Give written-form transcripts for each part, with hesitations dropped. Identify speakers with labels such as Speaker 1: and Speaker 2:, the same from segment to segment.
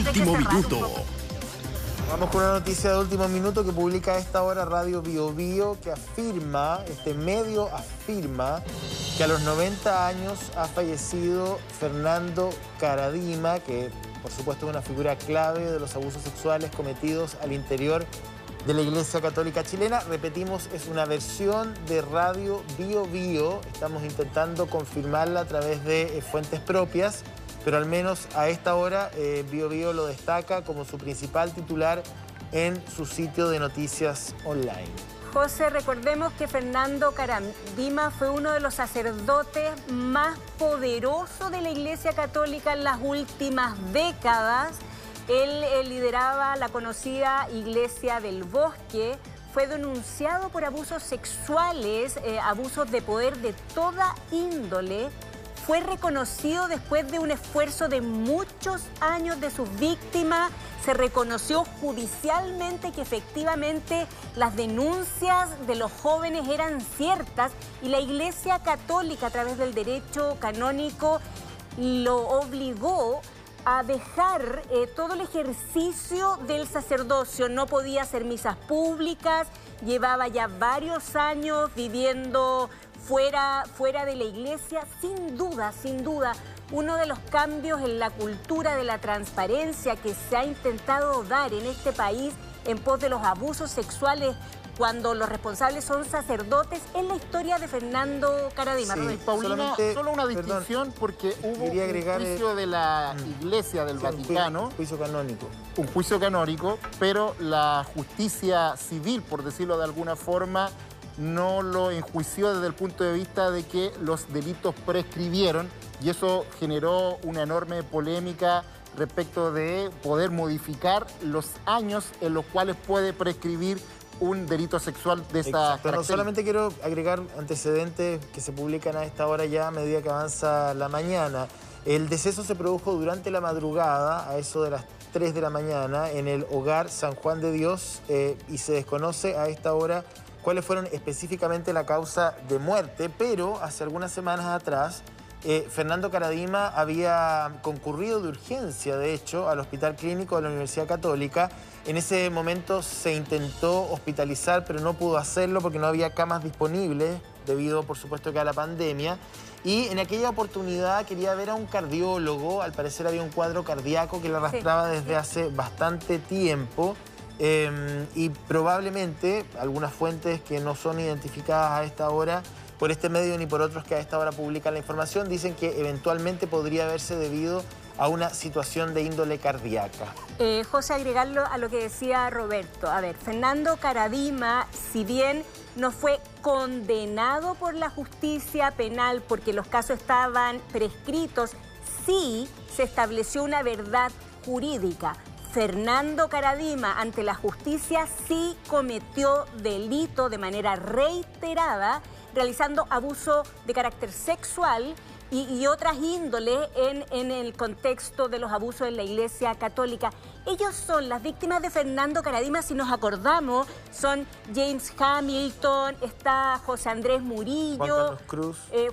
Speaker 1: último minuto.
Speaker 2: Vamos con una noticia de último minuto que publica a esta hora Radio Bio Bio, que afirma, este medio afirma, que a los 90 años ha fallecido Fernando Karadima, que por supuesto es una figura clave de los abusos sexuales cometidos al interior de la Iglesia Católica Chilena. Repetimos, es una versión de Radio Bio Bio. Estamos intentando confirmarla a través de fuentes propias, pero al menos a esta hora Bio Bio lo destaca como su principal titular en su sitio de noticias online.
Speaker 3: José, recordemos que Fernando Karadima fue uno de los sacerdotes más poderosos de la Iglesia Católica en las últimas décadas. Él lideraba la conocida Iglesia del Bosque, fue denunciado por abusos sexuales, abusos de poder de toda índole. Fue reconocido después de un esfuerzo de muchos años de sus víctimas. Se reconoció judicialmente que efectivamente las denuncias de los jóvenes eran ciertas y la Iglesia Católica, a través del derecho canónico, lo obligó a dejar todo el ejercicio del sacerdocio. No podía hacer misas públicas, llevaba ya varios años viviendo fuera de la iglesia. Sin duda, uno de los cambios en la cultura de la transparencia que se ha intentado dar en este país en pos de los abusos sexuales cuando los responsables son sacerdotes es la historia de Fernando Karadima.
Speaker 4: Sí, Paulina, solo una distinción porque hubo un juicio de la Iglesia del Vaticano.
Speaker 2: Un juicio canónico.
Speaker 4: Un juicio canónico, pero la justicia civil, por decirlo de alguna forma, no lo enjuició desde el punto de vista de que los delitos prescribieron y eso generó una enorme polémica respecto de poder modificar los años en los cuales puede prescribir un delito sexual de esta característica.
Speaker 2: No, solamente quiero agregar antecedentes que se publican a esta hora ya a medida que avanza la mañana. El deceso se produjo durante la madrugada, a eso de las 3 de la mañana, en el hogar San Juan de Dios y se desconoce a esta hora cuáles fueron específicamente la causa de muerte, pero hace algunas semanas atrás Fernando Karadima había concurrido de urgencia, de hecho, al Hospital Clínico de la Universidad Católica. En ese momento se intentó hospitalizar, pero no pudo hacerlo porque no había camas disponibles, debido, por supuesto, que a la pandemia. Y en aquella oportunidad quería ver a un cardiólogo. Al parecer había un cuadro cardíaco que le arrastraba desde hace bastante tiempo. Y probablemente algunas fuentes que no son identificadas a esta hora por este medio ni por otros que a esta hora publican la información, dicen que eventualmente podría haberse debido a una situación de índole cardíaca.
Speaker 3: José, agregarlo a lo que decía Roberto. A ver, Fernando Karadima, si bien no fue condenado por la justicia penal porque los casos estaban prescritos, sí se estableció una verdad jurídica. Fernando Karadima, ante la justicia, sí cometió delito de manera reiterada, realizando abuso de carácter sexual y otras índoles en el contexto de los abusos en la Iglesia Católica. Ellos son las víctimas de Fernando Karadima, si nos acordamos, son James Hamilton, está José Andrés Murillo,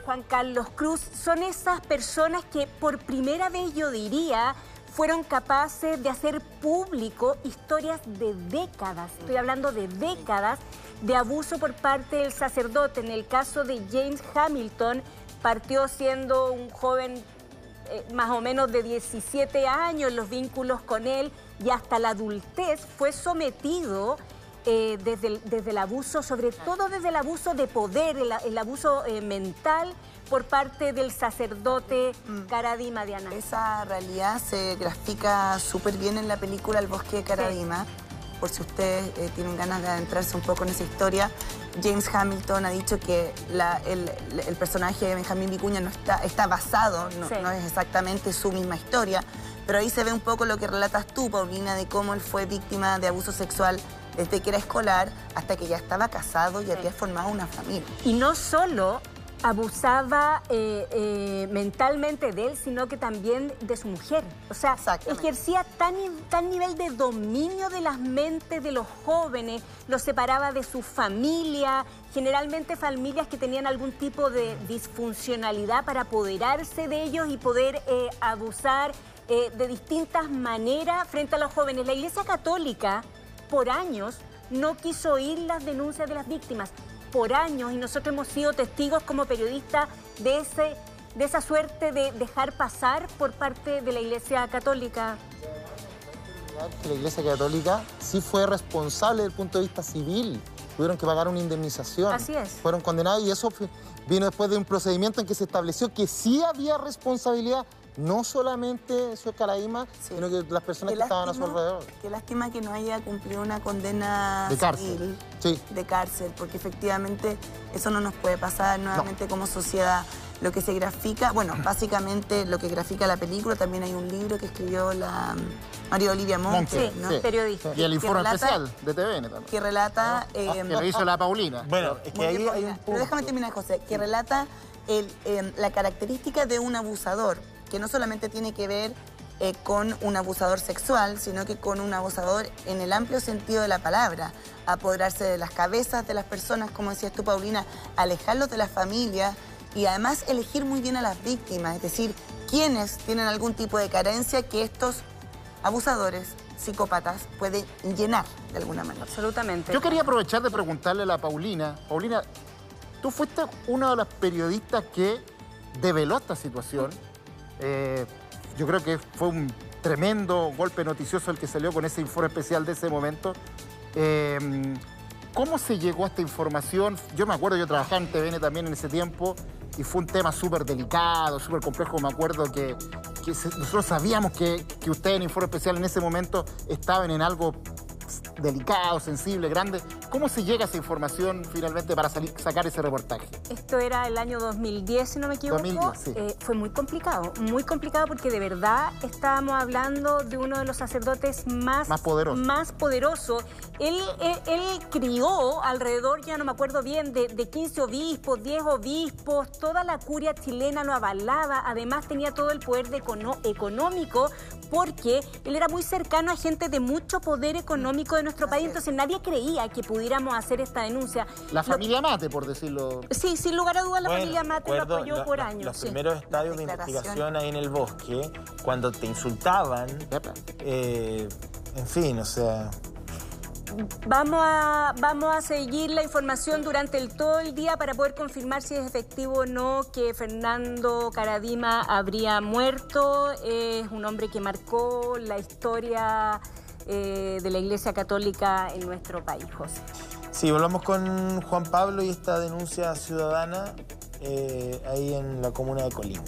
Speaker 3: Juan Carlos Cruz. Son esas personas que por primera vez, yo diría, fueron capaces de hacer público historias de décadas, estoy hablando de décadas, de abuso por parte del sacerdote. En el caso de James Hamilton, partió siendo un joven más o menos de 17 años, los vínculos con él, y hasta la adultez fue sometido desde el abuso, sobre todo desde el abuso de poder, el abuso mental por parte del sacerdote Karadima, Diana.
Speaker 5: Esa realidad se grafica súper bien en la película El Bosque de Karadima. Sí. Por si ustedes tienen ganas de adentrarse un poco en esa historia, James Hamilton ha dicho que el personaje de Benjamín Vicuña no está basado, no es exactamente su misma historia, pero ahí se ve un poco lo que relatas tú, Paulina, de cómo él fue víctima de abuso sexual desde que era escolar hasta que ya estaba casado y había formado una familia.
Speaker 3: Y no solo abusaba mentalmente de él, sino que también de su mujer. O sea, ejercía tal nivel de dominio de las mentes de los jóvenes, los separaba de su familia, generalmente familias que tenían algún tipo de disfuncionalidad para apoderarse de ellos y poder abusar de distintas maneras frente a los jóvenes. La Iglesia Católica, por años, no quiso oír las denuncias de las víctimas. Por años, y nosotros hemos sido testigos como periodistas de esa suerte de dejar pasar por parte de la Iglesia Católica.
Speaker 4: Que la Iglesia Católica sí fue responsable desde el punto de vista civil. Tuvieron que pagar una indemnización.
Speaker 3: Así es.
Speaker 4: Fueron condenados y eso vino después de un procedimiento en que se estableció que sí había responsabilidad, no solamente de Caradima, sino que las personas que estaban a su alrededor.
Speaker 5: Qué lástima que no haya cumplido una condena
Speaker 4: de cárcel.
Speaker 5: civil,
Speaker 4: sí.
Speaker 5: De cárcel, porque efectivamente eso no nos puede pasar nuevamente como sociedad. Lo que se grafica, bueno, básicamente lo que grafica la película, también hay un libro que escribió la María Olivia Monge,
Speaker 3: sí,
Speaker 5: ¿no?
Speaker 3: sí, periodista.
Speaker 4: Y el informe especial de TVN también.
Speaker 5: Que relata...
Speaker 4: que lo hizo la Paulina.
Speaker 2: Bueno, es que ahí hay un punto.
Speaker 5: Pero déjame terminar, José, que relata la característica de un abusador, que no solamente tiene que ver con un abusador sexual, sino que con un abusador en el amplio sentido de la palabra, apoderarse de las cabezas de las personas, como decías tú, Paulina, alejarlos de la familia y además elegir muy bien a las víctimas, es decir, quienes tienen algún tipo de carencia que estos abusadores, psicópatas, pueden llenar de alguna manera.
Speaker 3: Absolutamente.
Speaker 4: Yo quería aprovechar de preguntarle a la Paulina. Paulina, tú fuiste una de las periodistas que develó esta situación. Yo creo que fue un tremendo golpe noticioso el que salió con ese informe especial de ese momento. ¿Cómo se llegó a esta información? Yo me acuerdo, yo trabajaba en TVN también en ese tiempo y fue un tema súper delicado, súper complejo. Me acuerdo que nosotros sabíamos que ustedes en Informe Especial en ese momento estaban en algo delicado, sensible, grande. ¿Cómo se llega a esa información finalmente para sacar ese reportaje?
Speaker 3: Esto era el año 2010, si no me equivoco.
Speaker 4: 2010, sí.
Speaker 3: Fue muy complicado porque de verdad estábamos hablando de uno de los sacerdotes más poderosos. Él crió alrededor, ya no me acuerdo bien, de 15 obispos, 10 obispos, toda la curia chilena lo avalaba, además tenía todo el poder económico, porque él era muy cercano a gente de mucho poder económico de nuestro país, entonces nadie creía que pudiéramos hacer esta denuncia.
Speaker 4: La familia Mate, por decirlo.
Speaker 3: Sí, sin lugar a dudas la familia Mate lo apoyó por años.
Speaker 2: Los primeros estadios de investigación ahí en el bosque, cuando te insultaban, en fin, o sea...
Speaker 3: Vamos a seguir la información durante todo el día para poder confirmar si es efectivo o no que Fernando Caradima habría muerto. Es un hombre que marcó la historia de la Iglesia Católica en nuestro país, José.
Speaker 2: Sí, volvamos con Juan Pablo y esta denuncia ciudadana ahí en la comuna de Colina.